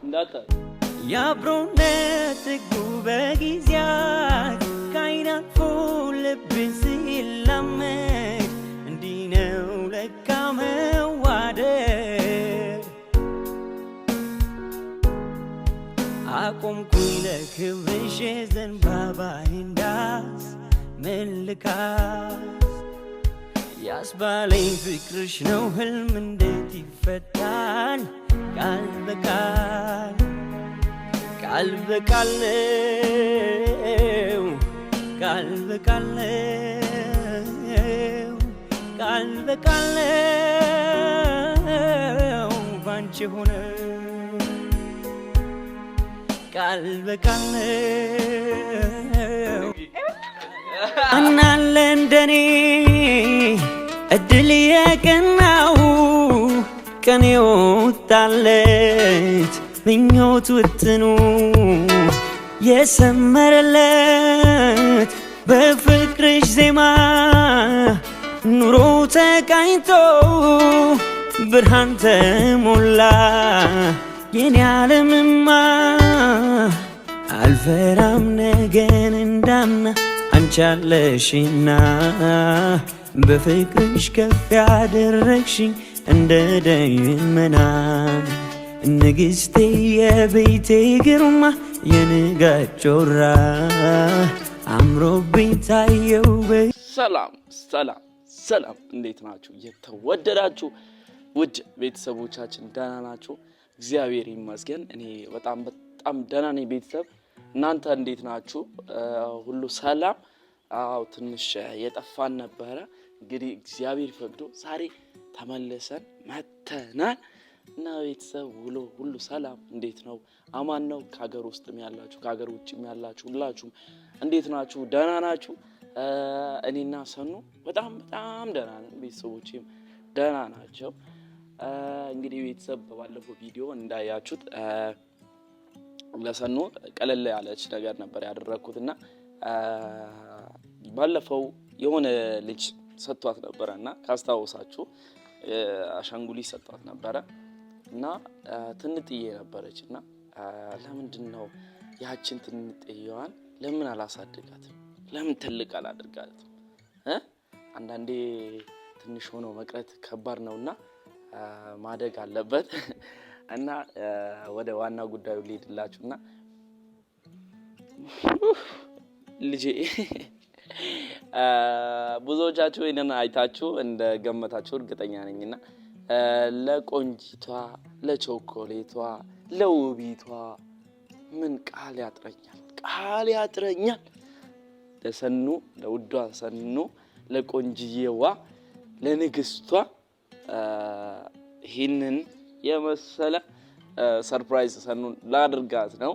እንዳታ ያብሮነት ጉበጊዜያት ካይናፎ ልብስ ይላመድ እንዲህ ነው ለካ መዋደድ አቆምኩኝ ለክብርሽ ዘንባባዬ እንዳስ መልካስ ያስባለኝ ፍቅርሽ ነው ህልም እንዴት ይፈታል ቃል በቃል ቃል በቃል ነው ቃል በቃል ነው ቃል በቃል ነው ባንቺ ሆነ ቃል በቃል ነው እናለ እንደኔ እድል የቀናው ቀን የወጣለት ምኞት ውጥኑ የሰመረለት በፍቅርሽ ዜማ ኑሮ ተቃኝቶ ብርሃን ተሞላ የኔ ዓለምማ አልፈራም ነገን እንዳምና አንቺ አለሽና በፍቅርሽ ከፍ ያደረግሽኝ እንደ ደመና ንግሥቴ የቤቴ ግርማ የንጋት ጮራ አምሮብኝ ታየው ሰላም ሰላም ሰላም እንዴት ናችሁ የተወደዳችሁ ውድ ቤተሰቦቻችን ደህና ናችሁ እግዚአብሔር ይመስገን እኔ በጣም ደህና ነኝ ቤተሰብ እናንተ እንዴት ናችሁ ሁሉ ሰላም አው ትንሽ የጠፋን ነበረ እንግዲህ እግዚአብሔር ፈቅዶ ዛሬ ተመለሰን መተናል እና ቤተሰብ ሁሉ ሰላም እንዴት ነው አማን ነው ከሀገር ውስጥም ያላችሁ ከሀገር ውጭም ያላችሁ ሁላችሁም እንዴት ናችሁ ደህና ናችሁ እኔና ሰኑ በጣም ደህና ነን ቤተሰቦቼም ደህና ናቸው እንግዲህ ቤተሰብ ባለፈው ቪዲዮ እንዳያችሁት ለሰኑ ቀለል ያለች ነገር ነበር ያደረኩትና ባለፈው የሆነ ልጅ ሰጥቷት ነበርና ካስታውሳችሁ አሻንጉሊት ሰጥቷት ነበር እና ትንጥዬ ነበረችና ለምንድነው ያችን ትንጥዬዋን ለምን አላሳድጋትም ለምን ትልቅ አላደርጋትም አንዳንዴ ትንሽ ሆኖ መቅረት ከባድ ነውና ማደግ አለበት እና ወደ ዋና ጉዳዩ ልሄድላችሁና ልጄ ብዙዎቻችሁ እኔን አይታችሁ እንደገመታችሁ እርግጠኛ ነኝና ለቆንጂቷ ለቾኮሌቷ ለውቢቷ ምን ቃል ያጥረኛል ለሰኑ ለውዷ ሰኑ ለቆንጂዬዋ ለንግስቷ ይሄንን የመሰለ ሰርፕራይዝ ሰኑን ላድርጋት ነው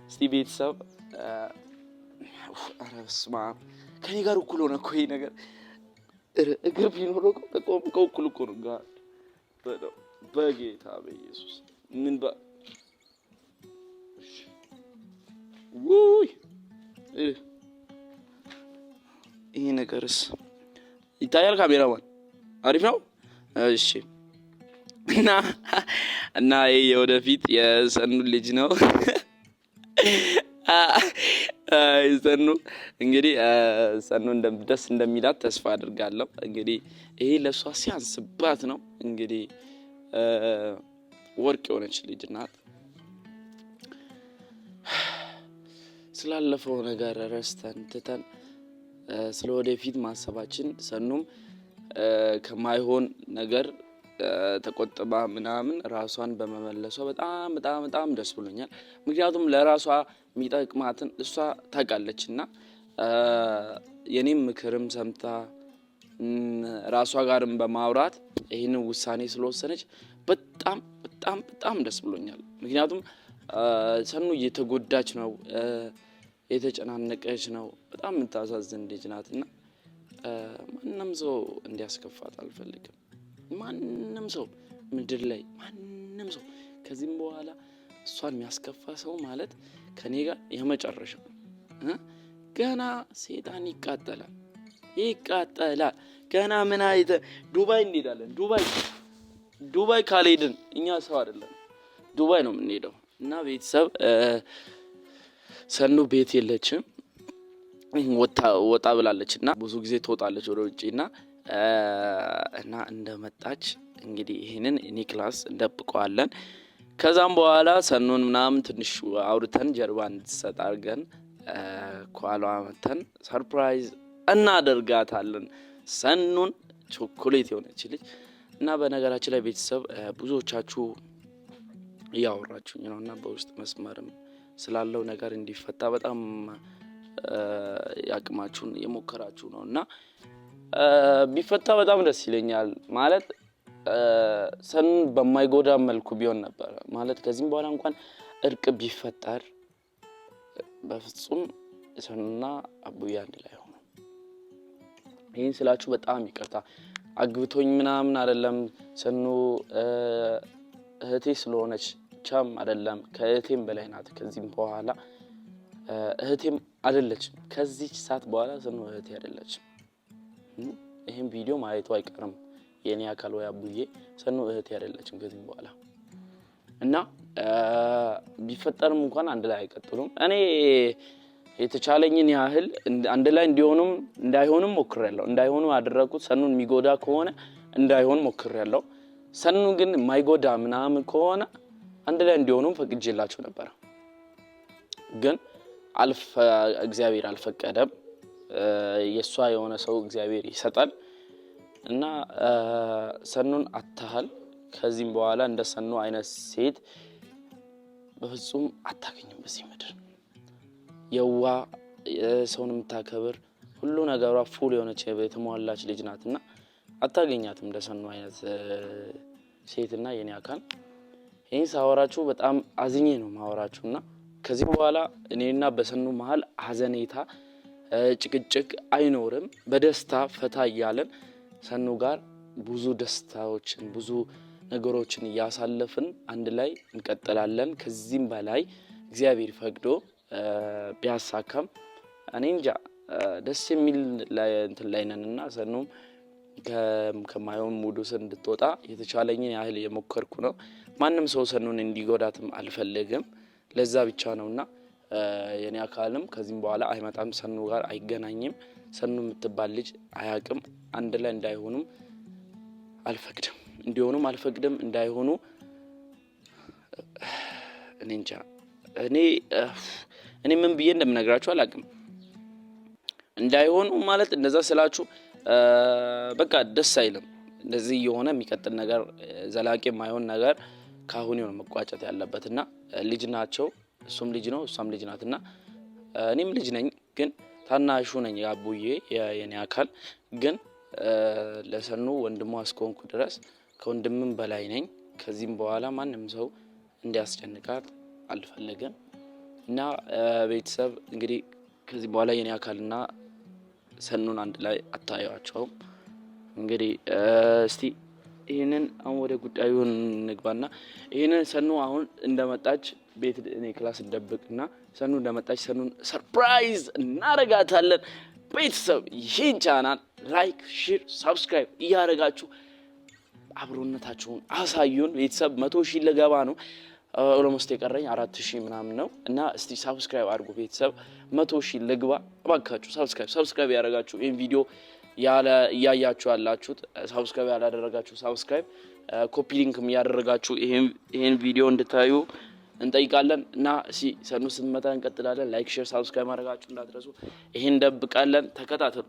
እስቲ ቤተሰብ አረስማ ከኔ ጋር እኩል ሆነ እኮ ይሄ ነገር እግር ቢኖረው እኮ እኩል እኮ ነው ጋር በጌታ በኢየሱስ ምን ውይ ይሄ ነገርስ ይታያል ካሜራማን አሪፍ ነው እሺ እና ይሄ ወደፊት የሰኑ ልጅ ነው ሰኑ እንግዲህ ሰኑ ደስ እንደሚላት ተስፋ አድርጋለሁ እንግዲህ ይሄ ለሷ ሲያንስባት ነው እንግዲህ ወርቅ የሆነች ልጅ ናት ስላለፈው ነገር ረስተን ትተን ስለወደፊት ማሰባችን ሰኑም ከማይሆን ነገር ተቆጥባ ምናምን ራሷን በመመለሷ በጣም ደስ ብሎኛል ምክንያቱም ለራሷ የሚጠቅማትን እሷ ታውቃለችና የኔም ምክርም ሰምታ ራሷ ጋርም በማውራት ይሄንን ውሳኔ ስለወሰነች በጣም ደስ ብሎኛል ምክንያቱም ሰኑ እየተጎዳች ነው የተጨናነቀች ነው በጣም የምታሳዝን ልጅ ናትና ማንንም ሰው እንዲያስከፋት አልፈልግም ማንንም ሰው ምድር ላይ ማንንም ሰው ከዚህም በኋላ እሷን የሚያስከፋ ሰው ማለት ከኔ ጋር የመጨረሻው ገና ሰይጣን ይቃጠላል ገና ምን አይተ ዱባይ እንሄዳለን ዱባይ ካልሄድን እኛ ሰው አይደለም ዱባይ ነው የምንሄደው እና ቤተሰብ ሰኑ ቤት የለችም ወጣ ብላለች እና ብዙ ጊዜ ትወጣለች ወደ ውጪ እና እንደመጣች እንግዲህ ይሄንን ኒክላስ እንደብቀዋለን። ከዛም በኋላ ሰኑን ምናምን ትንሽ አውርተን ጀርባ እንድትሰጥ አድርገን ኳሏ መተን ሰርፕራይዝ እናደርጋታለን። ሰኑን ቾኮሌት የሆነች ልጅ እና በነገራችን ላይ ቤተሰብ ብዙዎቻችሁ እያወራችሁኝ ነውና በውስጥ መስመርም ስላለው ነገር እንዲፈታ በጣም ያቅማችሁን የሞከራችሁ ነውና ቢፈታ በጣም ደስ ይለኛል። ማለት ሰኑን በማይጎዳ መልኩ ቢሆን ነበር ማለት ከዚህም በኋላ እንኳን እርቅ ቢፈጠር በፍጹም ሰኑና አቡዬ አንድ ላይ ሆኖ ይሄን ስላችሁ በጣም ይቅርታ አግብቶኝ ምናምን አይደለም። ሰኑ እህቴ ስለሆነች ብቻም አይደለም ከእህቴም በላይ ናት። ከዚህም በኋላ እህቴም አይደለችም። ከዚህ ሰዓት በኋላ ሰኑ እህቴ አይደለችም። ይሄን ቪዲዮ ማየቱ አይቀርም የኔ አካል ወይ አቡዬ ሰኑ እህቴ አይደለችም ከዚህም በኋላ እና ቢፈጠርም እንኳን አንድ ላይ አይቀጥሉም። እኔ የተቻለኝን ያህል አንድ ላይ እንዲሆኑም እንዳይሆኑም ሞክሬያለሁ። እንዳይሆኑ ያደረኩት ሰኑን የሚጎዳ ከሆነ እንዳይሆን ሞክሬያለሁ። ሰኑ ግን የማይጎዳ ምናምን ከሆነ አንድ ላይ እንዲሆኑም ፈቅጄላችሁ ነበር። ግን እግዚአብሔር አልፈቀደም። የሷ የሆነ ሰው እግዚአብሔር ይሰጣል እና ሰኑን አታሃል ከዚህም በኋላ እንደ ሰኑ አይነት ሴት በፍጹም አታገኝም በዚህ ምድር። የዋ ሰውን የምታከብር ሁሉ ነገሯ ፉል የሆነች የተሟላች ልጅ ናትና አታገኛትም እንደ ሰኑ አይነት ሴትና የኔ አካል። ይሄን ሳወራችሁ በጣም አዝኜ ነው ማወራችሁና ከዚህ በኋላ እኔና በሰኑ መሃል ሀዘኔታ ጭቅጭቅ አይኖርም። በደስታ ፈታ እያለን ሰኑ ጋር ብዙ ደስታዎችን ብዙ ነገሮችን እያሳለፍን አንድ ላይ እንቀጥላለን። ከዚህም በላይ እግዚአብሔር ፈቅዶ ቢያሳካም እኔ እንጃ ደስ የሚል እንትን ላይ ነንና ሰኑም ከማይሆን ሙድ ውስጥ እንድትወጣ የተቻለኝን ያህል የሞከርኩ ነው። ማንም ሰው ሰኑን እንዲጎዳትም አልፈልግም። ለዛ ብቻ ነውና የኔ አካልም ከዚህም በኋላ አይመጣም፣ ሰኑ ጋር አይገናኝም። ሰኑ የምትባል ልጅ አያቅም። አንድ ላይ እንዳይሆኑም አልፈቅድም፣ እንዲሆኑም አልፈቅድም። እንዳይሆኑ እኔ እንጃ እኔ ምን ብዬ እንደምነግራችሁ አላቅም። እንዳይሆኑ ማለት እንደዛ ስላችሁ በቃ ደስ አይልም። እንደዚህ የሆነ የሚቀጥል ነገር ዘላቂ የማይሆን ነገር ካሁን የሆነ መቋጨት ያለበትና ልጅ ናቸው። እሱም ልጅ ነው እሷም ልጅ ናትና እኔም ልጅ ነኝ፣ ግን ታናሹ ነኝ አቡዬ የኔ አካል። ግን ለሰኑ ወንድሟ እስከሆንኩ ድረስ ከወንድምም በላይ ነኝ። ከዚህም በኋላ ማንም ሰው እንዲያስጨንቃት አልፈልግም እና ቤተሰብ እንግዲህ ከዚህ በኋላ የኔ አካልና ሰኑን አንድ ላይ አታዩዋቸውም። እንግዲህ እስቲ ይሄንን አሁን ወደ ጉዳዩ እንግባና ይሄንን ሰኑ አሁን እንደመጣች ቤት እኔ ክላስ እንደብቅና ሰኑ እንደመጣች ሰኑን ሰርፕራይዝ እናረጋታለን። ቤተሰብ ይሄን ቻናል ላይክ፣ ሼር፣ ሰብስክራይብ እያደረጋችሁ አብሮነታችሁን አሳዩን። ቤተሰብ 100,000 ለገባ ነው። ኦልሞስት የቀረኝ 4,000 ምናምን ነው እና እስቲ ሰብስክራይብ አድርጉ ቤተሰብ 100,000 ለግባ እባካችሁ። ሰብስክራይብ ያደረጋችሁ ይሄን ቪዲዮ እያያችሁ ያላችሁት ሰብስክራይብ ያላደረጋችሁ ሰብስክራይብ፣ ኮፒ ሊንክም ያደረጋችሁ ይሄን ቪዲዮ እንድታዩ እንጠይቃለን እና ሰኑ ስትመጣ እንቀጥላለን። ላይክ፣ ሼር፣ ሰብስክራይብ ማድረጋችሁ እንዳትረሱ። ይሄን እንደብቃለን፣ ተከታተሉ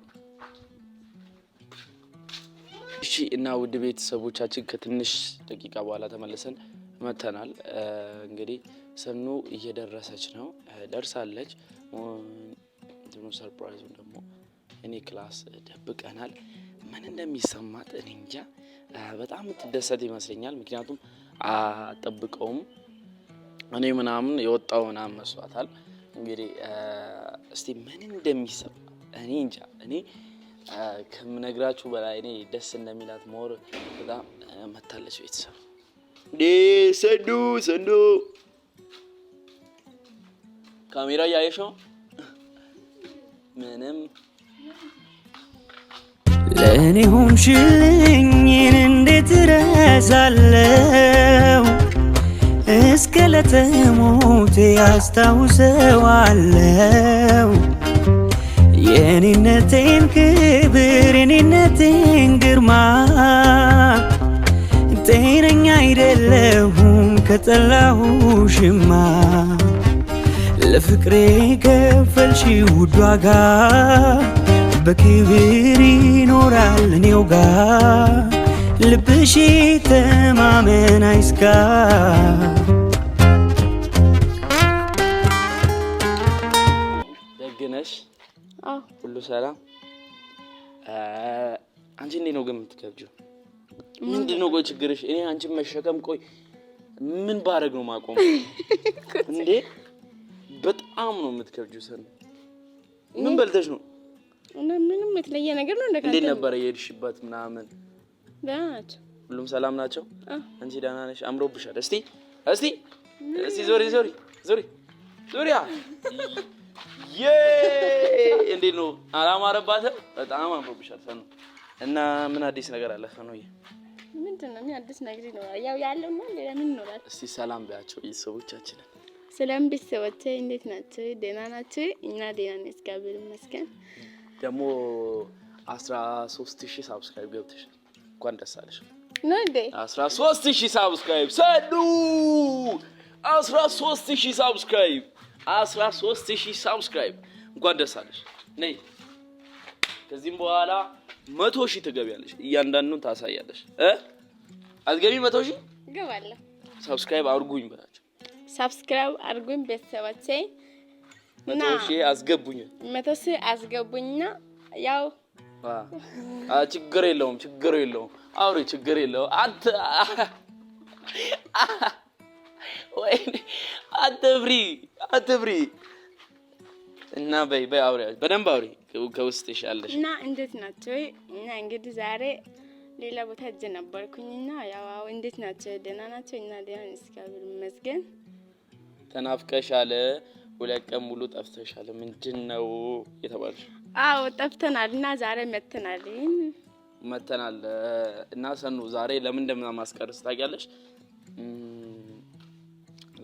እሺ። እና ውድ ቤተሰቦቻችን ከትንሽ ደቂቃ በኋላ ተመልሰን መተናል። እንግዲህ ሰኑ እየደረሰች ነው፣ ደርሳለች። ሰርፕራይዙ ደግሞ እኔ ክላስ ደብቀናል። ምን እንደሚሰማት እኔ እንጃ። በጣም ትደሰት ይመስለኛል። ምክንያቱም አጠብቀውም እኔ ምናምን የወጣው ምናምን መስዋታል። እንግዲህ እስቲ ምን እንደሚሰማ እኔ እንጃ። እኔ ከምነግራችሁ በላይ እኔ ደስ እንደሚላት ሞር በጣም መታለች። ቤተሰብ ሰኑ ካሜራ ያየሽው ምንም ለእኔ ሆንሽልኝ እንዴት ረሳለው እስከ ለተሞቴ አስታውሰዋለሁ የኔነቴን ክብር የኔነቴን ግርማ ጤነኛ አይደለሁም ከጠላሁሽማ ለፍቅሬ ከፈልሽ ውድ ዋጋ በክብር ይኖራል እኔው ጋር ልብሽ ተማመን አይስጋ ደግነሽ ሁሉ ሰላም አንቺ እንዴት ነው ግን የምትከብጂው ምንድነው ቆይ ችግርሽ እኔ አንቺን መሸከም ቆይ ምን ባረግ ነው ማቆም እንዴ በጣም ነው የምትከብጂው ሰን ምን በልተሽ ነው እና ምንም የተለየ ነገር ነው እንደካንተ እንዴት ነበር የሄድሽበት ምናምን ደህና ናቸው ሁሉም ሰላም ናቸው አንቺ ደህና ነሽ አምሮብሻል እስቲ ዞሪያ እንዴት ነው አላማረባትም በጣም አምሮብሻል ሰኑ እና ምን አዲስ ነገር አለ ሰኑዬ ምንድነው አዲስ ነገር ነው ያው ያለውና ለምን ነው እስቲ ሰላም ባያቸው ቤተሰቦቻችን ሰላም ቤተሰቦቼ እንዴት ናችሁ ደህና ናችሁ እኛ ደህና ነን እግዚአብሔር ይመስገን ደግሞ 13000 ሰብስክራይብ ገብተሻል እንኳን ደስ አለሽ ነዴ 13000 ሰብስክራይብ ሰዱ 13000 ሰብስክራይብ እንኳን ደስ አለሽ ነይ ከዚህም በኋላ 100,000 ትገቢያለሽ እያንዳንዱን ታሳያለሽ አትገቢ 100,000 ገባለሁ ሰብስክራይብ አድርጉኝ በላቸው ሰብስክራይብ አድርጉኝ ቤተሰቦቼ 100,000 አስገቡኝ 100,000 አስገቡኝና ያው ችግር የለውም አውሪ ችግር የለውም ወይ አትፍሪ እና በይ አውሪ በደንብ አውሪ ከውስጥሽ ያለሽ እና እንዴት ናችሁ እና እንግዲህ ዛሬ ሌላ ቦታ ሄጄ ነበርኩኝና ያው እንዴት ናችሁ ደህና ናችሁ እና ደህና ነን እግዚአብሔር ይመስገን ተናፍቀሻል 2 ቀን ሙሉ ጠፍተሻል ምንድነው የተባልሽ አዎ ጠፍተናልና ዛሬ መተናል እና ሰኑ ዛሬ ለምን እንደማስቀርስ ታውቂያለሽ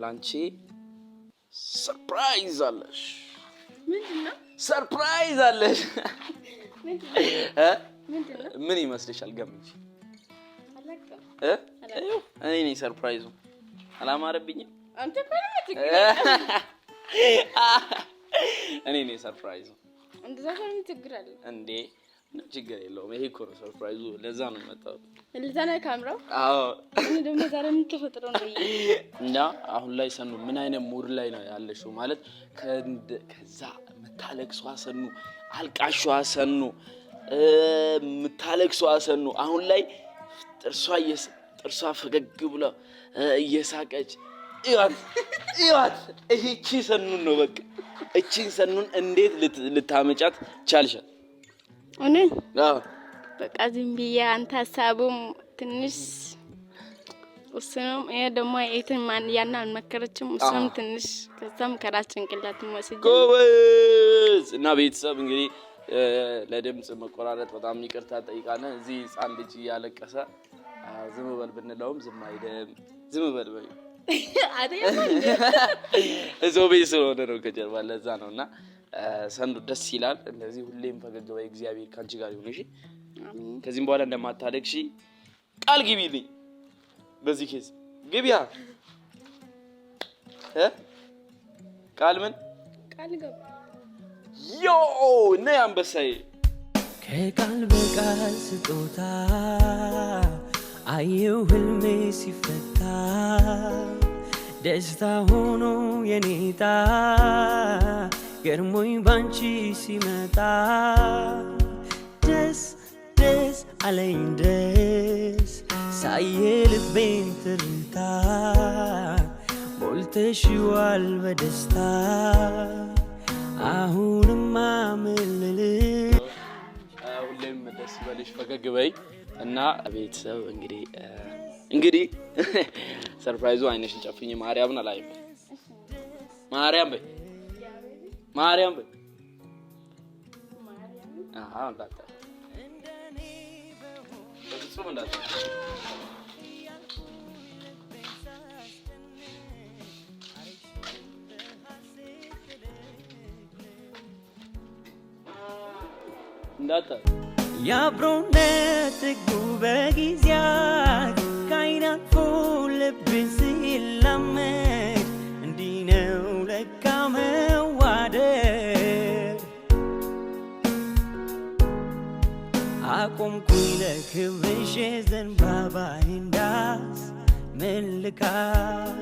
ላንቺ ሰርፕራይዝ አለሽ ምንድነው ሰርፕራይዝ አለሽ ምን ይመስልሻል ገምቺ አላውቅም እኔ ነኝ ሰርፕራይዙ አላማረብኝም አንተ ኮርመት እኔ ነኝ ሰርፕራይዙ እንደዛ ኮርም ትግራለ እንዴ ችግር የለውም ይሄ እኮ ነው ሰርፕራይዙ ለዛ ነው የመጣው ለዛ ነው ካሜራው አዎ እኔ ደግሞ ዛሬ ምን ተፈጥሮ ነው እና አሁን ላይ ሰኑ ምን አይነት ሙድ ላይ ነው ያለሽው ማለት ከዛ መታለቅሷ ሰኑ አልቃሿ ሰኑ መታለቅሷ ሰኑ አሁን ላይ ጥርሷ ፈገግ ብላ እየሳቀች ይዋት እቺ ሰኑን ነው በቃ እቺን ሰኑን እንዴት ልታመጫት ቻልሻል እኔ በቃ ዝም ብዬ አንተ ሐሳቡም ትንሽ ወሰነም ደግሞ ማን ያና አልመከረችም ወሰነም ትንሽ ከዛም ከራስ ጭንቅላት ወስጄ ጎበዝ እና ቤተሰብ እንግዲህ ለድምጽ መቆራረጥ በጣም ይቅርታ ጠይቃለን እዚህ ጻን ልጅ ያለቀሰ ዝም በል ብንለውም ዝም አይደም ዝም በል በይ አይደለም እዛው ቤት ስለሆነ ነው ከጀርባ ለዛ ነውና ሰንዱ ደስ ይላል እንደዚህ ሁሌም ፈገግ በይ እግዚአብሔር ካንቺ ጋር ይሁን እሺ አሜን ከዚህም በኋላ እንደማታለቅሺ ቃል ግቢልኝ በዚህ ኬዝ ግቢያ ቃል ምን ቃል ገባ ዮ ነይ አንበሳዬ ከቃል በቃል ስጦታ አየው ህልሜ ሲፈታ ደስታ ሆኖ የኔታ ገርሞኝ ባንቺ ሲመጣ ደስ አለኝ ደስ ሳየ ልቤን ትርታ ሞልተሽዋል በደስታ አሁንማ ምልልሽ ሁሌም ደስ በልሽ ፈገግ በይ እና ቤተሰብ እንግዲህ ሰርፕራይዙ አይነሽን ጨፍኝ ማርያምን አላየም ማርያም በይ እንዳታ በፍጹም እንዳታ እንዳታ የአብሮነት ሕጉ በጊዜያት ከዓይን አልፎ ልብ ሲላመድ እንዲህ ነው ለካ መዋደድ። አቆምኩኝ ለክብርሽ ዘንባባዬን ዳስ መልካስ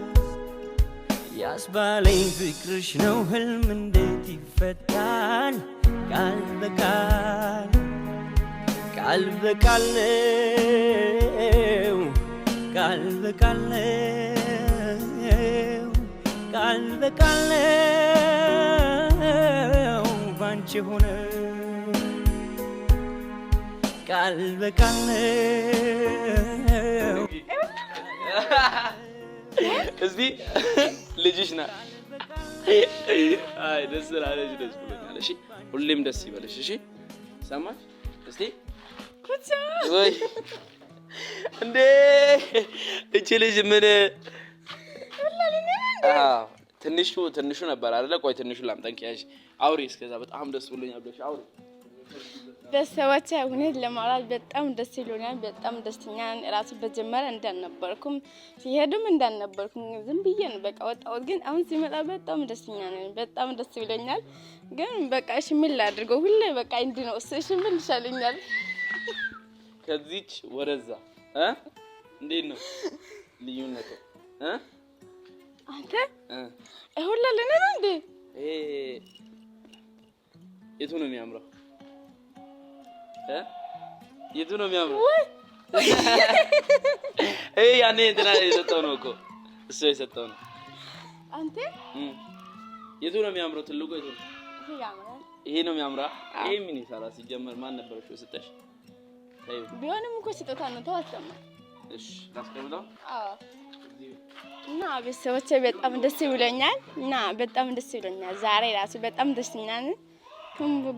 ያስባለኝ ፍቅርሽ ነው ህልም እንዴት ይፈታል ቃል በቃል ቃል በቃል ነው ቃል በቃል ነው ቃል በቃል ነው ባንቺ ሆነ ቃል በቃል ነው እዚህ ልጅሽ ናት። አይ ደስ ስላለሽ ደስ ብሎኛል። እሺ ሁሌም ደስ ይበልሽ። እሺ ሰማሽ? እስቲ ወይ እንዴ እቺ ልጅ ምን ትንሹ ነበር አይደለ? ቆይ ትንሹ ላምጣንኪያሽ አውሪ። እስከዛ በጣም ደስ ብሎኛል ብለሽ አውሪ። በሰዎች እውነት ለማውራት በጣም ደስ ይሎኛል። በጣም ደስተኛ ነኝ። ራሱ በጀመረ እንዳልነበርኩም ሲሄድም እንዳልነበርኩም ዝም ብዬ ነው በቃ ወጣሁት። ግን አሁን ሲመጣ በጣም ደስተኛ ነኝ። በጣም ደስ ይለኛል። ግን በቃ እሺ ምን ላድርገው? ሁሌ በቃ እንዲህ ነው። እሺ ምን ይሻለኛል? ከዚች ወደዛ እንዴት ነው ልዩነቱ? አንተ ሁላ ለኔ ነው እንዴ? የቱ ነው የሚያምረው? የቱ ነው የሚያምረው? ያኔ እንትና የሰጠው ነው እኮ እሱ የሰጠው ነው። አንተ የቱ ነው የሚያምረው? ትልቁ የቱ ነው? ይሄ ነው የሚያምረው። ይሄ ምን ይሰራ ሲጀመር ማን ነበረሽ የሰጠሽ? ቢሆንም እኮ ስጦታ ነው። ተዋስተማ እሺ ታስቀምጣው። አዎ እና ቤተሰቦቼ በጣም ደስ ይለኛል እና በጣም ደስ ይለኛል። ዛሬ ራሱ በጣም ደስተኛ ነኝ።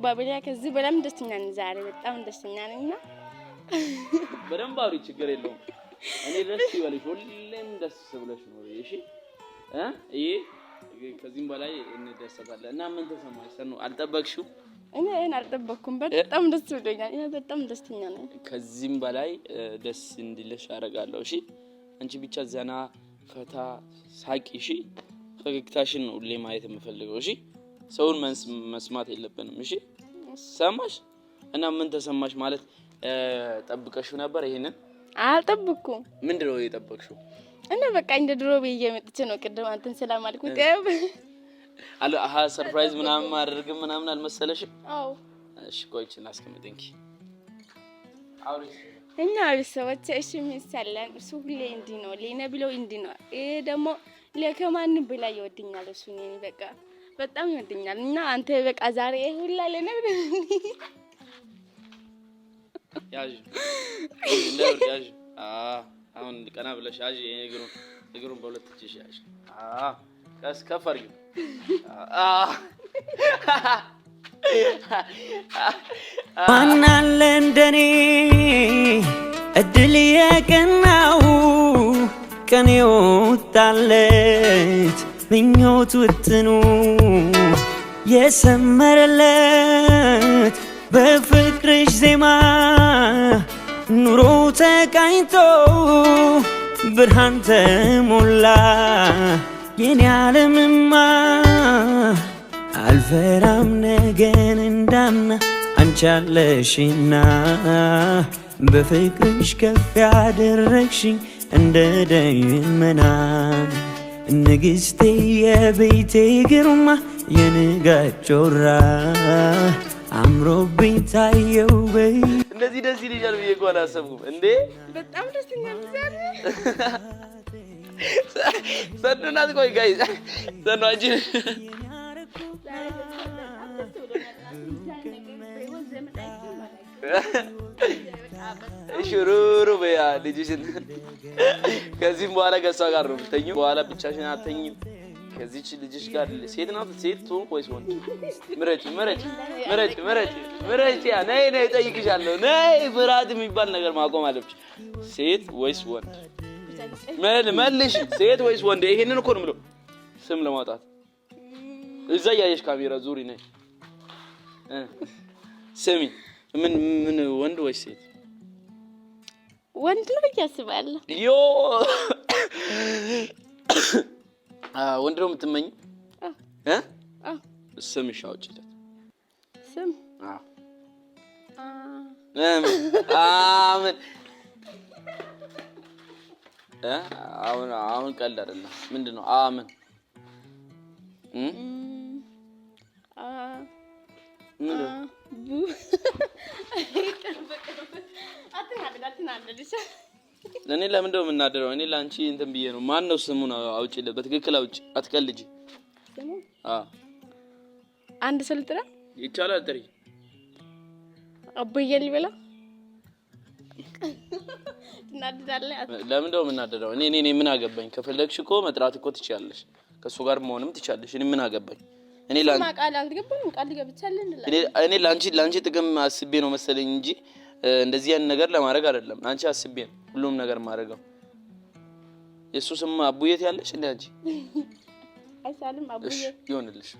ባብሊያ ከዚህ በጣም ደስተኛ ነኝ። ዛሬ በጣም ደስተኛ ነኝና በደንብ አውሪ፣ ችግር የለውም። እኔ ደስ ይበልሽ፣ ሁሌም ደስ ብለሽ ነው። እሺ ይሄ ከዚህም በላይ እንደሰታለን እና ምን ተሰማሽ? ሰኑ አልጠበቅሽው? እኔ አልጠበቅኩም። በጣም ደስ ብሎኛል። እኔ በጣም ደስተኛ ነኝ። ከዚህም በላይ ደስ እንዲልሽ አደርጋለሁ። እሺ አንቺ ብቻ ዘና ፈታ ሳቂ። እሺ ፈገግታሽን ነው ሁሌ ማየት የምፈልገው። እሺ ሰውን መስማት የለብንም። እሺ ሰማሽ? እና ምን ተሰማሽ? ማለት ጠብቀሽው ነበር? ይሄንን አልጠብኩም። ምንድነው የጠበቅሽው? እና በቃ እንደ ድሮ ብዬ መጥቼ ነው ቅድም አንተን ሰላማልኩት። ሰርፕራይዝ ምናምን ማድረግ ምናምን አልመሰለሽም? አዎ። እሺ ቆይቼ ላስቀምጥንኪ አውሪ። እና ቤተሰቦቼ እሺ ሚሳለን እሱ ሁሌ እንዲህ ነው ለኔ ብለው እንዲህ ነው። ይሄ ደግሞ ለከማን ብላ ይወድኛል። እሱ ነኝ በቃ በጣም ይወድኛል። እና አንተ በቃ ዛሬ ሁላ ለኔ ያዥ እንደው ያዥ አሁን ቀና ብለሽ ያዥ። እግሩን በሁለት እጅሽ ያዥ። ቀስ ከፍ አድርጊ። ማናለ እንደኔ እድል የቀናው ቀን የወጣለት ምኞት ውጥኑ የሰመረለት በፍቅርሽ ዜማ ኑሮ ተቃኝቶ ብርሃን ተሞላ የኔ ዓለምማ አልፈራም ነገን እንዳምና አንቺ አለሽና በፍቅርሽ ከፍ ያደረግሽኝ እንደ ደመና ንግሥቴ የቤቴ ግርማ የንጋት ጮራ አምሮብኝ ታየው በይ። እንደዚህ ደስ ይልሻል ብዬ እኮ አላሰብኩም እንዴ! በጣም ደስ ይላል። ሰኑናት ቆይ ጋይስ ሰኑ አንቺ ሽሩሩ በያ ልጅሽን ከዚህም በኋላ ከሷ ጋር ነው የምትተኚው። በኋላ ብቻሽን አትተኚም። ከዚህች ልጅሽ ጋር ሴት ናት ሴት ትሁን ወይስ ወንድ? ምረጪ። ያ ነይ እጠይቅሻለሁ። ነይ ፍርሃት የሚባል ነገር ማቆም አለብሽ። ሴት ወይስ ወንድ? መልሽ። ሴት ወይስ ወንድ? ይሄንን እኮ ነው የምለው ስም ለማውጣት። እዛ ያየሽ ካሜራ ዙሪ ነይ ስሚ ምን ወንድ ወይስ ሴት? ወንድ ነው ያስባለሁ። ዮ ወንድ ነው የምትመኝ? ስምሽ አውጪለት። ስም አምን አሁን ቀልድ አይደለም። ምንድነው አምን? እኔ ለምን ነው የምናደረው? እኔ ላንቺ እንትን ብዬ ነው። ማን ነው ስሙን አውጪለት በትክክል አውጪ። አትቀልጂ። ስሙ አንድ ስልጥራ ይቻላል። ጥሪ አቡዬ ሊበላ ትናደዳለህ። ለምን ነው የምናደረው? እኔ ምን አገባኝ? ከፈለግሽ እኮ መጥራት እኮ ትችያለሽ። ከሱ ጋር መሆንም ትችያለሽ። እኔ ምን አገባኝ? እኔ ቃል አልገባም። ቃል ገብቻለሁ እንላለን። እኔ ላንቺ ጥቅም አስቤ ነው መሰለኝ እንጂ እንደዚህ ያን ነገር ለማድረግ አይደለም። ላንቺ አስቤ ነው ሁሉም ነገር ማድረገው። ኢየሱስ ስም አቡዬት ያለሽ እንዴ አንቺ? አይሳልም አቡዬ ይሆንልሽ።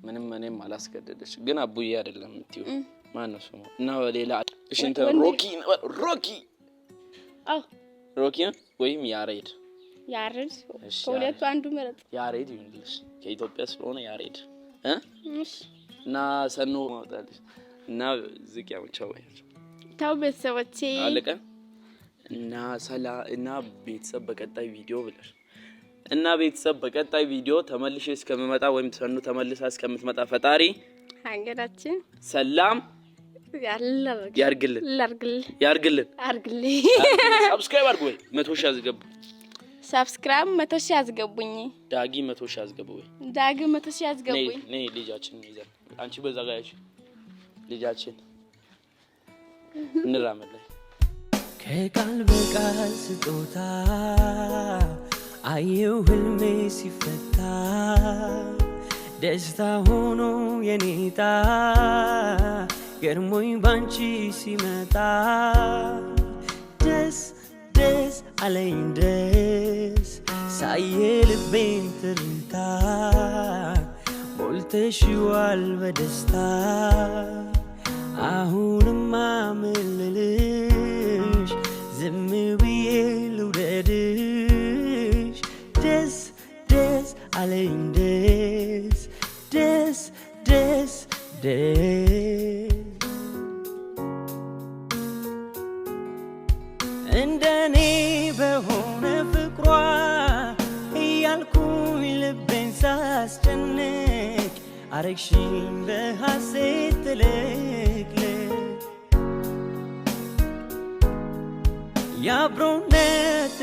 ምንም አላስገደደሽ። ግን አቡዬ አይደለም እንትዩ ማን ነው ስሙ? እና ሌላ እሺ እንተ ሮኪ ወይም ያሬድ ከሁለቱ አንዱ ምረጥ። ያሬድ ይሁንልሽ። ከኢትዮጵያ ስለሆነ ያሬድ እሺ። እና ሰኖ ማውጣልሽ እና ዝቂያው ቻው ታው ቤተሰቦቼ አለቀ። እና እና ቤተሰብ በቀጣይ ቪዲዮ ብለሽ እና ቤተሰብ በቀጣይ ቪዲዮ ተመልሼ እስከምመጣ ወይም ሰኖ ተመልሳ እስከምትመጣ ፈጣሪ ሀገራችን ሰላም ያርግልን። ሰብስክራይብ አድርጉ። ወይ 100 ሺህ አስገቡ። ሰብስክራይብ 100 ሺህ አስገቡኝ። ዳጊ 100 ሺህ አስገቡ። ወይ ዳጊ 100 ሺህ አስገቡኝ። ነይ ልጃችን ይዘን አንቺ በዛ ጋር ያቺ ልጃችን እንራመድ። ከቃል በቃል ስጦታ አየሁ ህልሜ ሲፈታ ደስታ ሆኖ የኔታ ገርሞኝ ባንቺ ሲመጣ ደስ አለኝ ደስ ሳየ ልቤን ትርታ ሞልተሽዋል በደስታ አሁንማ ምን ልልሽ ዝም ብዬ ልውደድሽ ደስ አለኝ ደስ እንደኔ በሆነ ፍቅሯ እያልኩኝ ልቤን ሳስጨንቅ አረግሽኝ በሐሴት ትልቅልቅ ያብሮነት